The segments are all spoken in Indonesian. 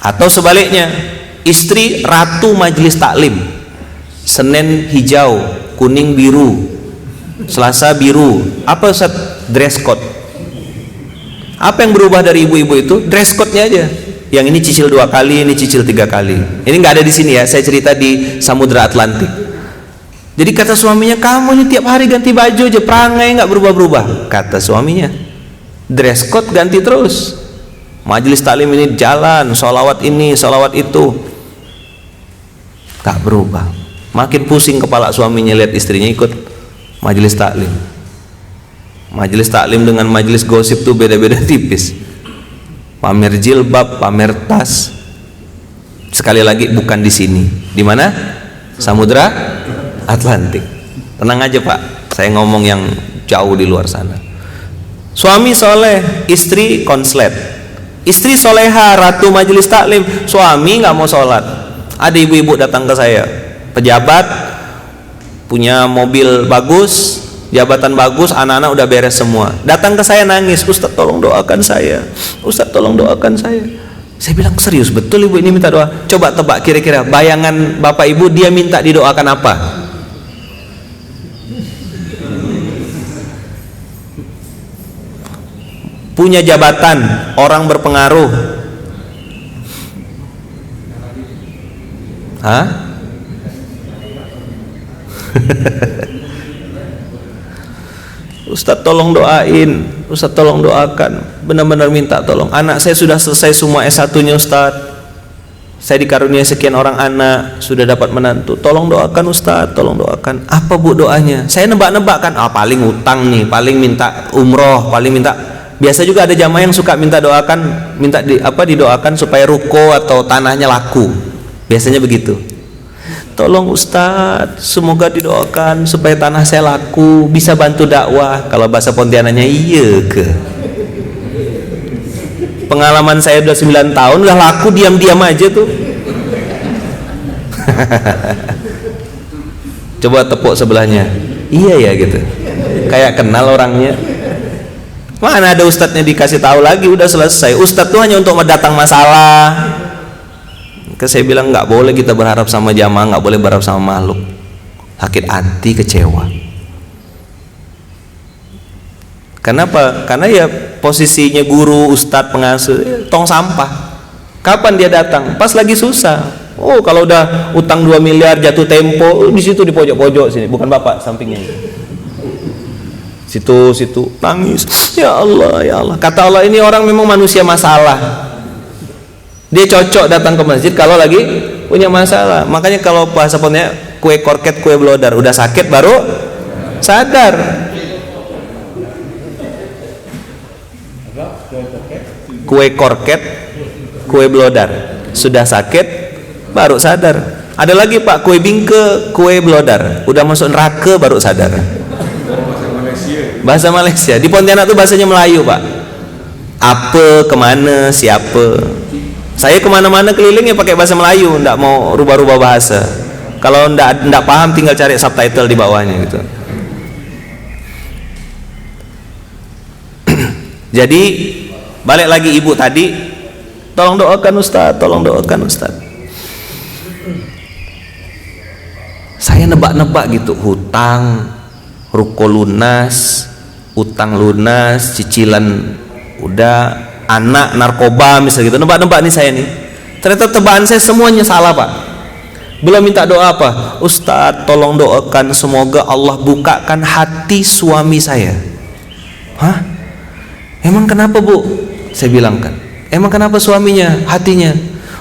Atau sebaliknya, istri ratu majelis taklim, Senin hijau, kuning biru, Selasa biru. Apa Ustaz? Dress code. Apa yang berubah dari ibu-ibu itu? Dress code-nya aja. Yang ini cicil 2 kali, ini cicil 3 kali. Ini nggak ada di sini ya, saya cerita di Samudra Atlantik. Jadi kata suaminya, kamu ini tiap hari ganti baju aja, perangai nggak berubah-berubah. Kata suaminya, dress code ganti terus. Majelis taklim ini jalan, sholawat ini, sholawat itu, tak berubah. Makin pusing kepala suaminya lihat istrinya ikut majelis taklim. Majelis taklim dengan majelis gosip tuh beda-beda tipis. Pamer jilbab, pamer tas. Sekali lagi bukan di sini. Di mana? Samudra Atlantik. Tenang aja Pak, saya ngomong yang jauh di luar sana. Suami soleh, istri konslet. Istri soleha, ratu majelis taklim, suami nggak mau sholat. Ada ibu-ibu datang ke saya, pejabat, punya mobil bagus, jabatan bagus, anak-anak udah beres semua. Datang ke saya nangis, Ustaz tolong doakan saya, Ustaz tolong doakan saya. Saya bilang serius betul ibu ini minta doa. Coba tebak kira-kira bayangan bapak ibu dia minta didoakan apa? Punya jabatan, orang berpengaruh. Hah? Ustadz tolong doain, Ustadz tolong doakan, benar-benar minta tolong. Anak saya sudah selesai semua S1-nya Ustadz, saya dikaruniai sekian orang anak, sudah dapat menantu, tolong doakan Ustadz, tolong doakan. Apa bu doanya? Saya nebak-nebak kan, paling utang nih, paling minta umroh, paling minta. Biasa juga ada jamaah yang suka minta doakan, didoakan supaya ruko atau tanahnya laku. Biasanya begitu. Tolong Ustadz, semoga didoakan supaya tanah saya laku, bisa bantu dakwah. Kalau bahasa Pontianaknya iya ke. Pengalaman saya udah 9 tahun, udah laku diam-diam aja tuh. Coba tepuk sebelahnya. Iya ya gitu. Kayak kenal orangnya. Mana ada ustadznya dikasih tahu lagi, udah selesai. Ustadz tuh hanya untuk mendatang masalah. Saya bilang nggak boleh kita berharap sama jamaah, nggak boleh berharap sama makhluk. Sakit hati, kecewa. Kenapa? Karena ya posisinya guru, ustadz, pengasuh, tong sampah. Kapan dia datang? Pas lagi susah. Oh kalau udah utang 2 miliar jatuh tempo, di situ di pojok-pojok sini, bukan bapak sampingnya. Situ nangis, ya Allah ya Allah. Kata Allah, ini orang memang manusia masalah, dia cocok datang ke masjid kalau lagi punya masalah. Makanya kalau bahasa Pontianak, kue korket kue blodar, udah sakit baru sadar. Kue korket kue blodar, sudah sakit baru sadar. Ada lagi Pak, kue bingke kue blodar, udah masuk neraka baru sadar. Bahasa Malaysia. Di Pontianak tuh bahasanya Melayu Pak. Apa, kemana, siapa. Saya kemana-mana keliling ya pakai bahasa Melayu, ndak mau rubah-rubah bahasa. Kalau ndak paham tinggal cari subtitle di bawahnya gitu. Jadi balik lagi ibu tadi, tolong doakan Ustaz, tolong doakan Ustaz. Saya nebak-nebak gitu, hutang, ruko lunas, utang lunas, cicilan udah, anak narkoba misalnya gitu. Nebak-nebak nih saya nih. Ternyata tebakan saya semuanya salah Pak. Belum minta doa apa? Ustadz tolong doakan semoga Allah bukakan hati suami saya. Hah? Emang kenapa bu? Saya bilang kan, emang kenapa suaminya, hatinya?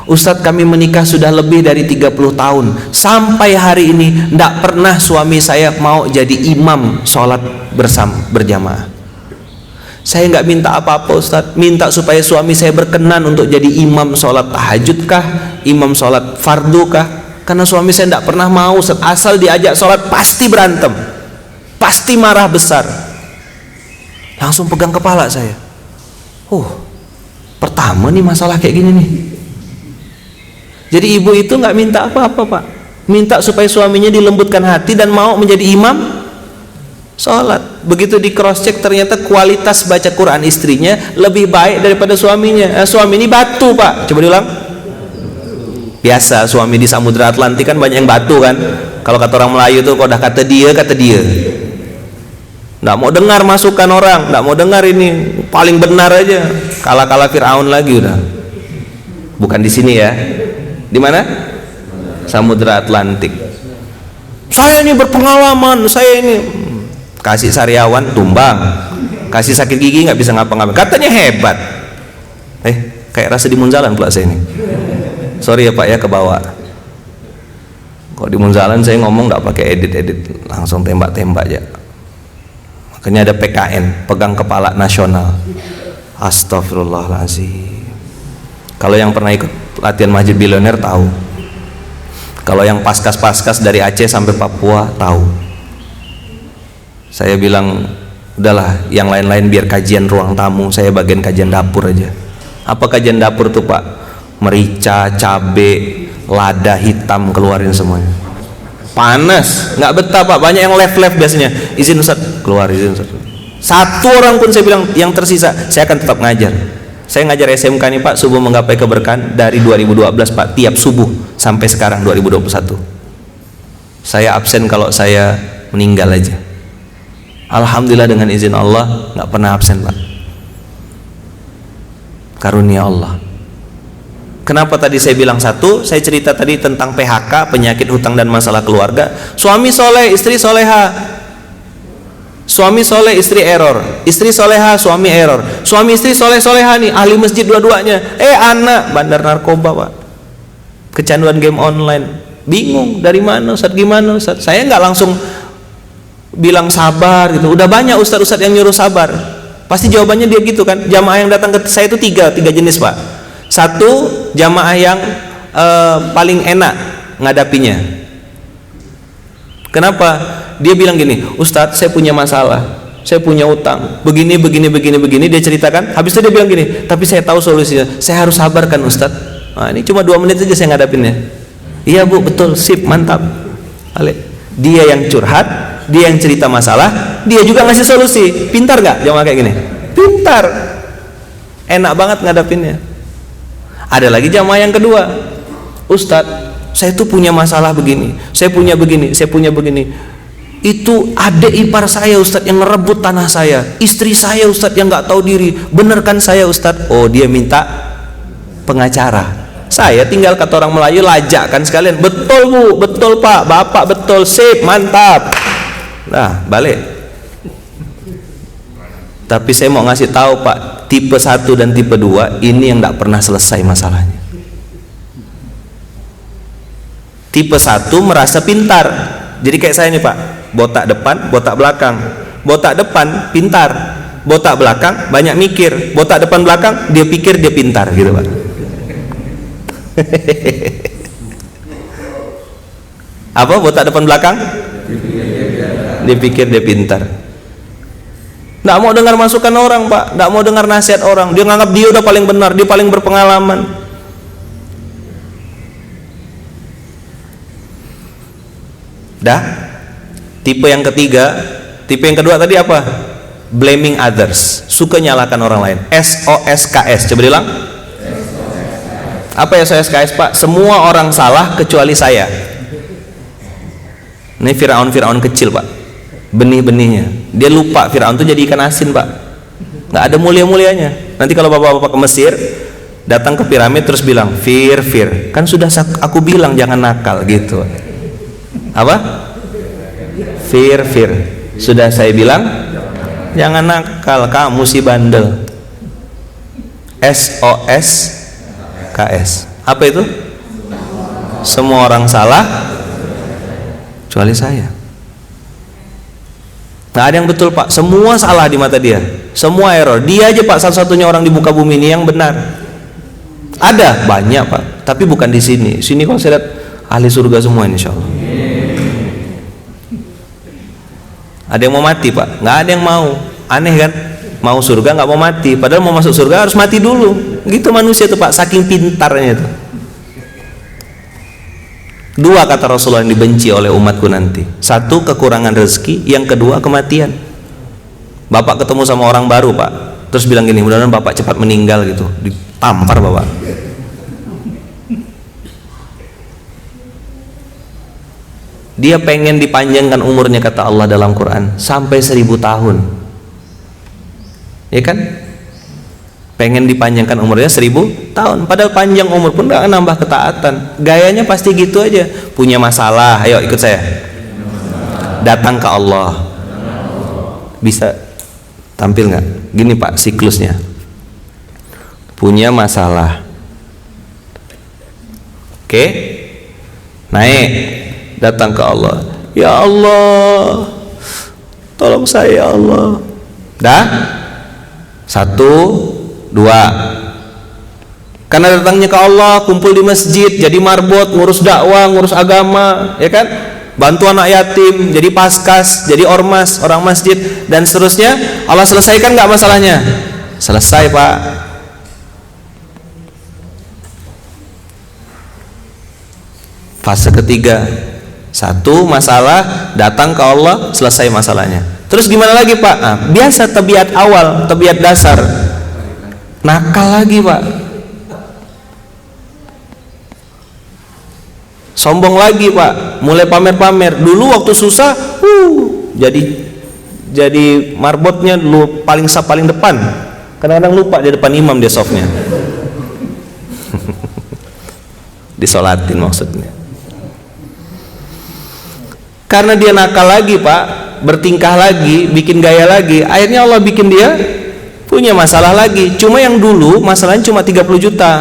Ustadz kami menikah sudah lebih dari 30 tahun, sampai hari ini tidak pernah suami saya mau jadi imam sholat berjamaah. Saya nggak minta apa-apa Ustadz, minta supaya suami saya berkenan untuk jadi imam sholat tahajud kah, imam sholat fardu kah. Karena suami saya tidak pernah mau, asal diajak sholat pasti berantem, pasti marah besar. Langsung pegang kepala saya. Pertama nih masalah kayak gini nih. Jadi ibu itu nggak minta apa-apa Pak, minta supaya suaminya dilembutkan hati dan mau menjadi imam sholat. Begitu di cross check ternyata kualitas baca Quran istrinya lebih baik daripada suaminya. Suami ini batu Pak, coba diulang. Biasa suami di Samudra Atlantik kan banyak yang batu kan. Kalau kata orang Melayu tuh, kalau udah kata dia, nggak mau dengar masukan orang, nggak mau dengar ini, paling benar aja. Kalah Fir'aun lagi udah. Bukan di sini ya. Di mana? Samudra Atlantik. Saya ini berpengalaman, saya ini kasih sariawan tumbang, kasih sakit gigi nggak bisa ngapa-ngapain. Katanya hebat. Kayak rasa di Munzalan pula saya ini. Sorry ya Pak ya, ke bawah. Kalau di Munzalan saya ngomong nggak pakai edit, langsung tembak-tembak aja. Makanya ada PKN, pegang kepala nasional. Astagfirullahaladzim. Kalau yang pernah ikut latihan Masjid Bilioner tahu. Kalau yang paskas dari Aceh sampai Papua tahu. Saya bilang, udahlah, yang lain-lain biar kajian ruang tamu, saya bagian kajian dapur aja. Apa kajian dapur tuh Pak? Merica, cabe, lada hitam keluarin semuanya. Panas, nggak betah Pak. Banyak yang left biasanya. Izin Ustaz, keluar izin Ustaz. Satu orang pun saya bilang yang tersisa, saya akan tetap ngajar. Saya ngajar SMK nih Pak, subuh menggapai keberkahan dari 2012 Pak, tiap subuh sampai sekarang 2021. Saya absen kalau saya meninggal aja. Alhamdulillah dengan izin Allah nggak pernah absen Pak. Karunia Allah. Kenapa tadi saya bilang satu? Saya cerita tadi tentang PHK, penyakit hutang dan masalah keluarga. Suami soleh, istri soleha. Suami soleh, istri error. Istri soleha, suami error. Suami istri soleh soleha nih, ahli masjid dua-duanya. Anak bandar narkoba Pak. Kecanduan game online. Bingung dari mana Ustaz, gimana Ustaz? Saya nggak langsung bilang sabar gitu. Udah banyak ustadz-ustadz yang nyuruh sabar. Pasti jawabannya dia gitu kan. Jamaah yang datang ke saya itu tiga jenis Pak. Satu, jamaah yang paling enak ngadapinya. Kenapa? Dia bilang gini, Ustadz saya punya masalah, saya punya utang, begini. Dia ceritakan, habis itu dia bilang gini, tapi saya tahu solusinya, saya harus sabarkan Ustadz. Nah, ini cuma 2 menit saja saya ngadapinnya. Iya Bu, betul, sip, mantap. Dia yang curhat, dia yang cerita masalah, dia juga ngasih solusi. Pintar gak jamaah kayak gini? Pintar. Enak banget ngadapinnya. Ada lagi jamaah yang kedua, Ustadz saya tuh punya masalah begini, saya punya begini. Itu adik ipar saya Ustadz yang ngerebut tanah saya, istri saya Ustadz yang nggak tahu diri, benerkan saya Ustadz. Oh, dia minta pengacara. Saya tinggal kata orang Melayu lajakkan sekalian. Betul Bu, betul Pak, Bapak betul, sip, mantap. Nah, balik. Tapi saya mau ngasih tahu Pak, tipe 1 dan tipe 2 ini yang tidak pernah selesai masalahnya. Tipe 1 merasa pintar. Jadi kayak saya nih Pak, botak depan, botak belakang. Botak depan pintar, botak belakang banyak mikir. Botak depan belakang dia pikir dia pintar gitu Pak. Apa botak depan belakang? Dia pikir dia pintar. Nggak mau dengar masukan orang Pak, nggak mau dengar nasihat orang. Dia nganggap dia udah paling benar, dia paling berpengalaman. Dah. Tipe yang kedua tadi apa? Blaming others, suka nyalakan orang lain. SOSKS, coba bilang. Apa ya SOSKS Pak? Semua orang salah kecuali saya. Ini Fir'aun kecil Pak. Benih-benihnya, dia lupa Fir'aun itu jadi ikan asin Pak, nggak ada mulia-mulianya. Nanti kalau bapak-bapak ke Mesir datang ke piramid terus bilang Fir, kan sudah aku bilang jangan nakal gitu. Apa? Fir, sudah saya bilang jangan nakal, kamu si bandel. SOSKS, apa itu? Semua orang salah kecuali saya. Nggak ada yang betul Pak, semua salah di mata dia, semua error. Dia aja Pak satu-satunya orang di muka bumi ini yang benar. Ada banyak Pak, tapi bukan di sini. Sini kalau saya lihat ahli surga semua insya Allah. Ada yang mau mati Pak, nggak ada yang mau. Aneh kan? Mau surga nggak mau mati, padahal mau masuk surga harus mati dulu. Gitu manusia tuh Pak, saking pintarnya itu. 2 kata Rasulullah yang dibenci oleh umatku nanti. 1, kekurangan rezeki. Yang kedua, kematian. Bapak ketemu sama orang baru Pak, terus bilang gini, mudah-mudahan Bapak cepat meninggal gitu. Ditampar Bapak. Dia pengen dipanjangkan umurnya, kata Allah dalam Quran, sampai 1000 tahun. Ya kan? Pengen dipanjangkan umurnya 1000 tahun. Padahal panjang umur pun gak nambah ketaatan. Gayanya pasti gitu aja. Punya masalah, ayo ikut saya. Datang ke Allah. Bisa tampil gak? Gini Pak siklusnya. Punya masalah. Oke? Naik. Datang ke Allah. Ya Allah, tolong saya ya Allah. Dah? 1, 2. Karena datangnya ke Allah, kumpul di masjid, jadi marbot, ngurus dakwah, ngurus agama, ya kan? Bantu anak yatim, jadi paskas, jadi ormas, orang masjid, dan seterusnya. Allah selesaikan nggak masalahnya? Selesai Pak. Fase ketiga, 1 masalah, datang ke Allah, selesai masalahnya. Terus gimana lagi Pak? Nah, biasa tabiat awal, tabiat dasar, nakal lagi Pak, sombong lagi Pak, mulai pamer-pamer. Dulu waktu susah, jadi marbotnya dulu paling depan. Kadang-kadang lupa di depan imam dia softnya. Disolatin maksudnya. Karena dia nakal lagi Pak, bertingkah lagi, bikin gaya lagi, akhirnya Allah bikin dia punya masalah lagi. Cuma yang dulu masalahnya cuma 30 juta.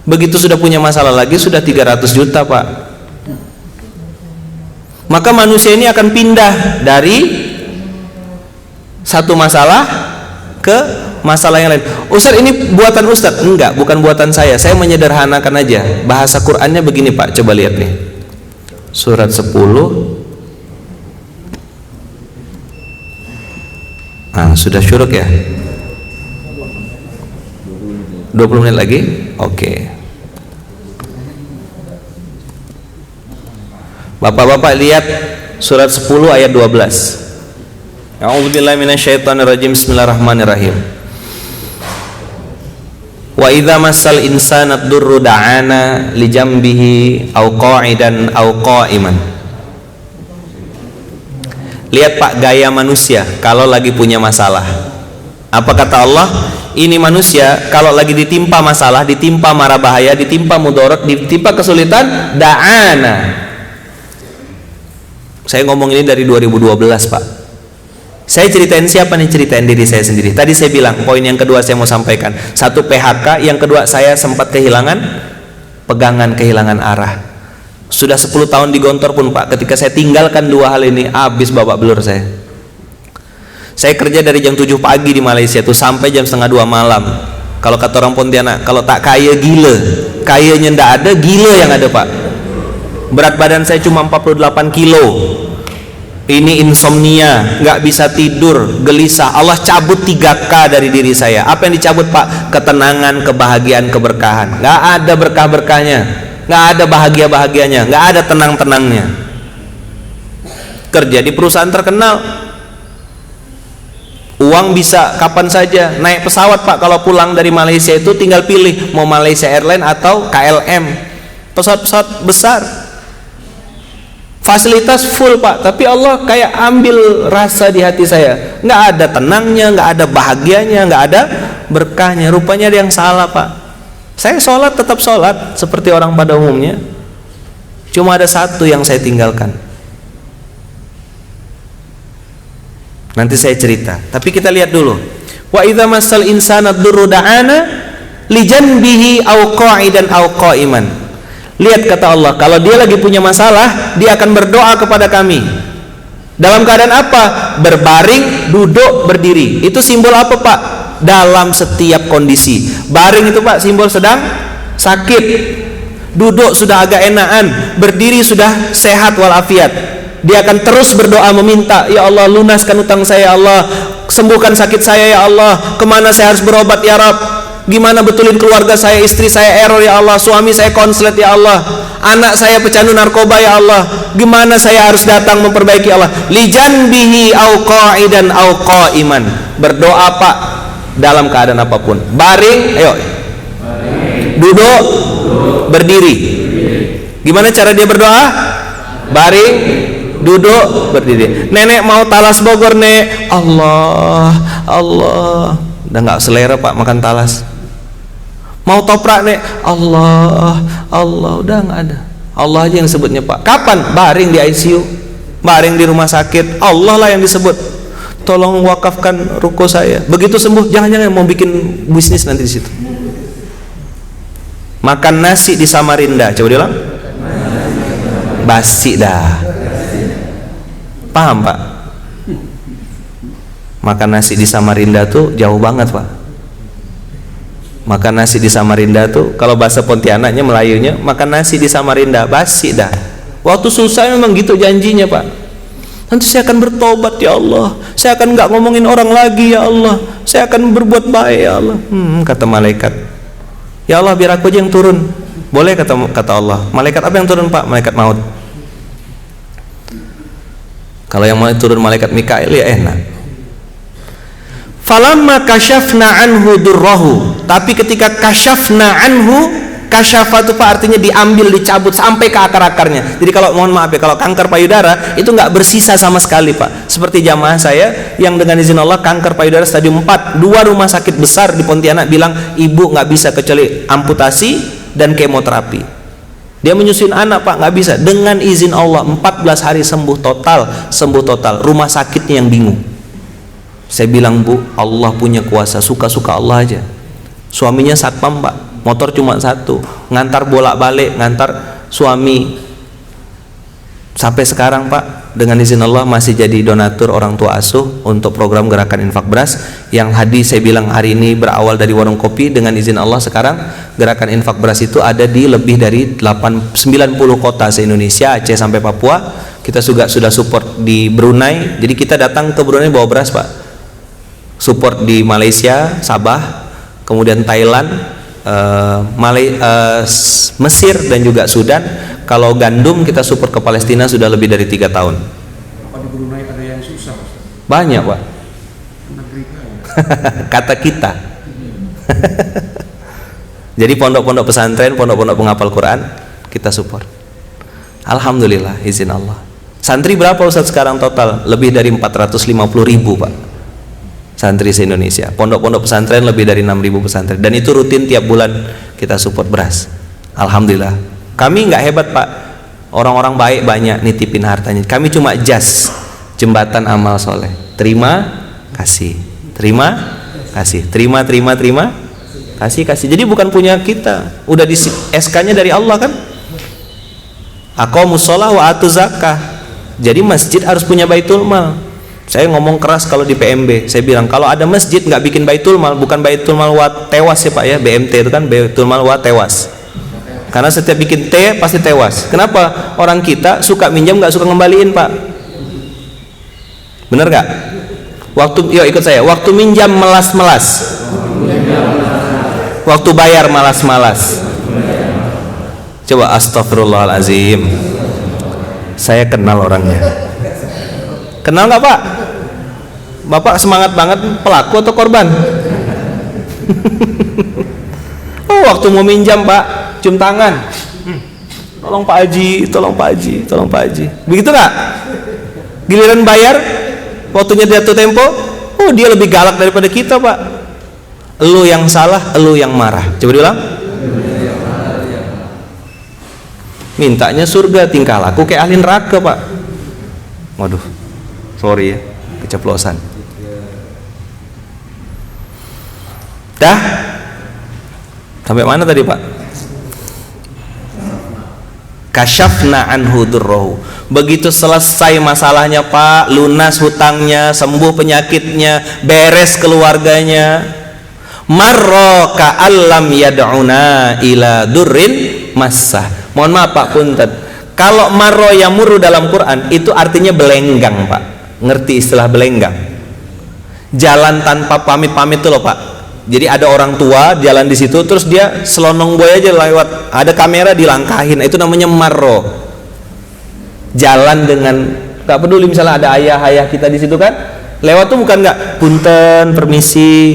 Begitu sudah punya masalah lagi, sudah 300 juta Pak. Maka manusia ini akan pindah dari satu masalah ke masalah yang lain. Ustaz, ini buatan Ustaz? Enggak, bukan buatan saya menyederhanakan aja. Bahasa Qur'annya begini Pak, coba lihat nih. Surat 10. Sudah syuruk ya? 20 menit lagi? Oke. Bapak-bapak lihat surat 10 ayat 12. A'udzubillahi minasyaitonirrajim. Bismillahirrahmanirrahim. Wa idza massal insana ad-durru da'ana li jambihi aw qa'idan aw qa'iman. Lihat Pak gaya manusia kalau lagi punya masalah. Apa kata Allah? Ini manusia kalau lagi ditimpa masalah, ditimpa mara bahaya, ditimpa mudarat, ditimpa kesulitan, da'ana. Saya ngomong ini dari 2012 Pak. Saya ceritain siapa nih? Ceritain diri saya sendiri. Tadi saya bilang poin yang kedua saya mau sampaikan. 1 PHK, yang kedua saya sempat kehilangan pegangan, kehilangan arah. Sudah 10 tahun di Gontor pun Pak, ketika saya tinggalkan 2 hal ini, habis babak belur saya. Saya kerja dari jam 7 pagi di Malaysia tuh sampai jam setengah 2 malam. Kalau kata orang Pontianak, kalau tak kaya gila. Kayanya ndak ada, gila yang ada Pak. Berat badan saya cuma 48 kilo. Ini insomnia, nggak bisa tidur, gelisah. Allah cabut 3K dari diri saya. Apa yang dicabut Pak? Ketenangan, kebahagiaan, keberkahan. Nggak ada berkah-berkahnya, nggak ada bahagia-bahagianya, nggak ada tenang-tenangnya. Kerja di perusahaan terkenal, uang bisa kapan saja. Naik pesawat Pak, kalau pulang dari Malaysia itu tinggal pilih mau Malaysia Airlines atau KLM, pesawat-pesawat besar. Fasilitas full Pak, tapi Allah kayak ambil rasa di hati saya. Nggak ada tenangnya, nggak ada bahagianya, nggak ada berkahnya. Rupanya ada yang salah Pak. Saya sholat tetap sholat seperti orang pada umumnya. Cuma ada satu yang saya tinggalkan. Nanti saya cerita. Tapi kita lihat dulu. Wa idza massal insana ad-durru da'ana li janbihi aw qa'idan aw qa'iman. Lihat kata Allah, kalau dia lagi punya masalah, dia akan berdoa kepada kami. Dalam keadaan apa? Berbaring, duduk, berdiri. Itu simbol apa Pak? Dalam setiap kondisi. Baring itu Pak simbol sedang sakit. Duduk sudah agak enakan, berdiri sudah sehat walafiat. Dia akan terus berdoa meminta, ya Allah lunaskan utang saya ya Allah, sembuhkan sakit saya ya Allah, kemana saya harus berobat ya Rabb, gimana betulin keluarga saya, istri saya error ya Allah, suami saya konslet ya Allah, anak saya pecandu narkoba ya Allah, gimana saya harus datang memperbaiki Allah. Lijan bihi au qa'idan au qa'iman. Berdoa Pak dalam keadaan apapun. Baring, ayo. Duduk, berdiri. Gimana cara dia berdoa? baring, duduk, berdiri. Nenek mau talas Bogor, nek, Allah, Allah, udah nggak selera pak makan talas. Mau toprak, nek, Allah, Allah, udah nggak ada. Allah aja yang sebutnya pak. Kapan? Baring di ICU, baring di rumah sakit, Allah lah yang disebut. Tolong wakafkan ruko saya. Begitu sembuh, jangan-jangan mau bikin bisnis nanti di situ. Makan nasi di Samarinda, coba diulang. Basi dah. Paham pak? Makan nasi di Samarinda tuh jauh banget pak. Makan nasi di Samarinda tuh kalau bahasa Pontianaknya, Melayunya, makan nasi di Samarinda, basi dah. Waktu susah memang gitu janjinya pak. Nanti saya akan bertobat ya Allah, saya akan nggak ngomongin orang lagi ya Allah, saya akan berbuat baik ya Allah. Kata malaikat, ya Allah biar aku aja yang turun. Boleh, kata Allah. Malaikat apa yang turun pak? Malaikat maut. Kalau yang mau turun malaikat Mikail ya enak. Falamma kasyafna anhu durrahu, tapi ketika kasyafna anhu, kasyafa itu pak artinya diambil, dicabut sampai ke akar-akarnya. Jadi kalau mohon maaf ya, kalau kanker payudara itu nggak bersisa sama sekali pak. Seperti jamaah saya yang dengan izin Allah kanker payudara stadium 4, 2 rumah sakit besar di Pontianak bilang ibu nggak bisa kecuali amputasi dan kemoterapi. Dia menyusuin anak pak, nggak bisa. Dengan izin Allah 14 hari sembuh total, sembuh total. Rumah sakitnya yang bingung. Saya bilang bu, Allah punya kuasa, suka-suka Allah aja. Suaminya satpam pak, motor cuma satu, ngantar bolak-balik, ngantar suami. Sampai sekarang pak, dengan izin Allah masih jadi donatur orang tua asuh untuk program gerakan infak beras. Yang hadis saya bilang hari ini berawal dari warung kopi. Dengan izin Allah sekarang gerakan infak beras itu ada di lebih dari 90 kota se-Indonesia, Aceh sampai Papua. Kita juga sudah support di Brunei, jadi kita datang ke Brunei bawa beras pak. Support di Malaysia, Sabah, kemudian Thailand, Mesir dan juga Sudan. Kalau gandum kita support ke Palestina sudah lebih dari 3 tahun. Apa di Brunei ada yang susah? Banyak pak. Kata kita. Jadi pondok-pondok pesantren, pondok-pondok penghafal Quran kita support. Alhamdulillah, izin Allah. Santri berapa Ustaz sekarang total? Lebih dari 450.000 pak. Santri se-Indonesia. Pondok-pondok pesantren lebih dari 6.000 pesantren. Dan itu rutin tiap bulan kita support beras. Alhamdulillah. Kami nggak hebat pak. Orang-orang baik banyak nitipin hartanya. Kami cuma jas, jembatan amal soleh. Terima kasih, terima kasih, terima kasih. Jadi bukan punya kita. Udah di SK-nya dari Allah kan. Aqamus shalah wa atuz zakah. Jadi masjid harus punya baitul mal. Saya ngomong keras kalau di PMB, saya bilang kalau ada masjid nggak bikin baitul mal, bukan baitul mal wa tewas ya pak ya, BMT itu kan baitul mal wa tewas. Karena setiap bikin T pasti tewas. Kenapa? Orang kita suka minjam nggak suka ngembaliin pak. Bener nggak? Waktu, yuk ikut saya. Waktu minjam melas-melas, waktu bayar malas-malas. Coba astagfirullahalazim. Saya kenal orangnya. Kenal nggak pak? Bapak semangat banget pelaku atau korban? Oh waktu mau minjam pak, cium tangan. Tolong Pak Haji, tolong Pak Haji, tolong Pak Haji. Begitu nggak? Giliran bayar, waktunya jatuh tempo, oh dia lebih galak daripada kita pak. Lu yang salah, lu yang marah. Coba diulang. Mintanya surga, tingkah laku kayak ahli neraka pak. Waduh, sorry ya, keceplosan. Dah? Sampai mana tadi pak? Kasyafna anhu durrahu. Begitu selesai masalahnya pak, lunas hutangnya, sembuh penyakitnya, beres keluarganya, marra ka'allam yad'una ila durrin massah. Mohon maaf pak punten, kalau marra yamuru dalam Quran itu artinya belenggang pak. Ngerti istilah belenggang? Jalan tanpa pamit-pamit tuh loh pak. Jadi ada orang tua jalan di situ, terus dia selonong boy aja lewat, ada kamera dilangkahin, itu namanya marro. Jalan dengan gak peduli, misalnya ada ayah-ayah kita di situ kan, lewat tuh bukan nggak punten permisi,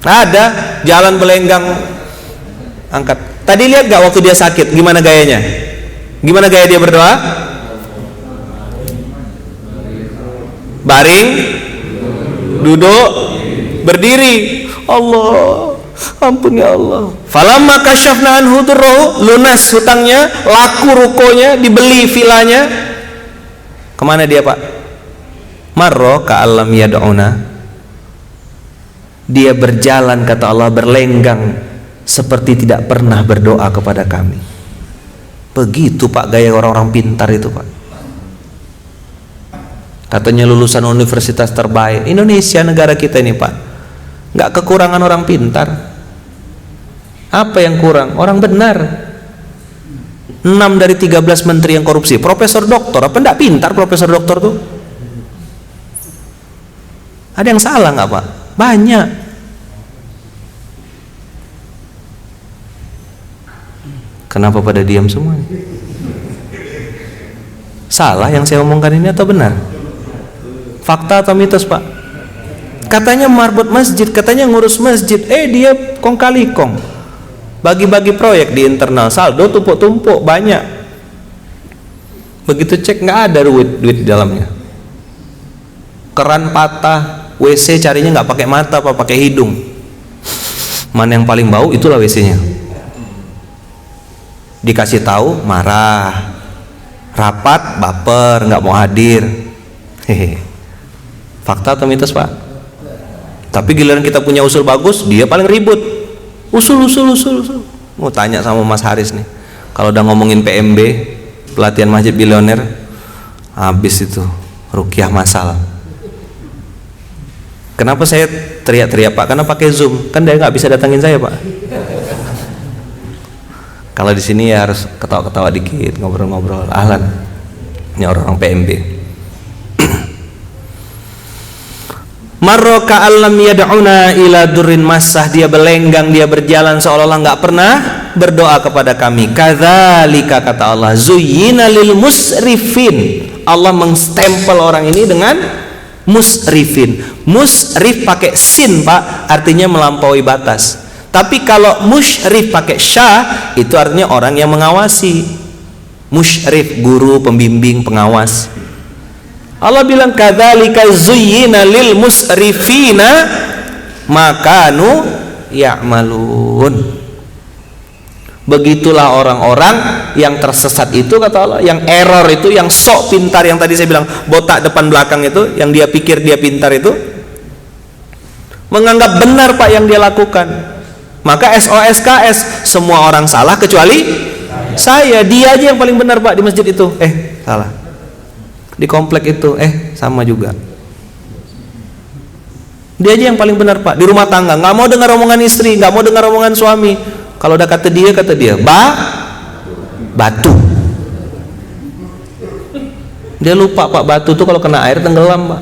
ada jalan belenggang angkat. Tadi lihat gak waktu dia sakit gimana gayanya? Gimana gaya dia berdoa? Baring, duduk, berdiri. Allah, ampun ya Allah. Falamma kasyafna anhu durrahu, lunas hutangnya, laku rukonya, dibeli vilanya. Kemana dia Pak? Marro ka'allam yad'una. Dia berjalan, kata Allah, berlenggang seperti tidak pernah berdoa kepada kami. Begitu Pak gaya orang-orang pintar itu Pak. Katanya lulusan universitas terbaik Indonesia, negara kita ini Pak, nggak kekurangan orang pintar. Apa yang kurang? Orang benar. 6 dari 13 menteri yang korupsi profesor doktor. Apa enggak pintar profesor doktor tuh? Ada yang salah nggak Pak? Banyak. Kenapa pada diam semua? Salah yang saya omongkan ini atau benar? Fakta atau mitos Pak? Katanya marbot masjid, katanya ngurus masjid, dia kong kali kong, bagi-bagi proyek di internal, saldo tumpuk-tumpuk banyak. Begitu cek nggak ada duit di dalamnya. Keran patah, WC carinya nggak pakai mata apa pakai hidung. Mana yang paling bau itulah WC-nya. Dikasih tahu marah, rapat baper nggak mau hadir. Hehe. Fakta atau mitos Pak? Tapi giliran kita punya usul bagus, dia paling ribut. Usul. Mau tanya sama Mas Haris nih, kalau udah ngomongin PMB, pelatihan masjid bilioner, habis itu ruqyah masal. Kenapa saya teriak-teriak Pak? Karena pakai Zoom, kan dia nggak bisa datangin saya Pak. Kalau di sini ya harus ketawa-ketawa dikit, ngobrol-ngobrol. Ahlan, ini orang-orang PMB. Marro ka'allam yad'una ila durrin massah, dia berlenggang, dia berjalan seolah-olah nggak pernah berdoa kepada kami. Kadzalika, kata Allah, zuyyina lil musrifin. Allah mengstempel orang ini dengan musrifin. Musrif pakai sin Pak, artinya melampaui batas. Tapi kalau musyrif pakai syah, itu artinya orang yang mengawasi. Musyrif, guru, pembimbing, pengawas. Allah bilang kadzalika zuyyina lil musrifina makanu ya'malun. Begitulah orang-orang yang tersesat itu, kata Allah, yang error itu, yang sok pintar, yang tadi saya bilang botak depan belakang itu, yang dia pikir dia pintar itu, menganggap benar Pak yang dia lakukan. Maka SOSKS, semua orang salah kecuali saya. Dia aja yang paling benar Pak di masjid itu, salah. Di komplek itu, sama juga. Dia aja yang paling benar Pak. Di rumah tangga, nggak mau dengar omongan istri, nggak mau dengar omongan suami. Kalau udah kata dia, batu. Dia lupa Pak, batu tuh kalau kena air tenggelam Pak.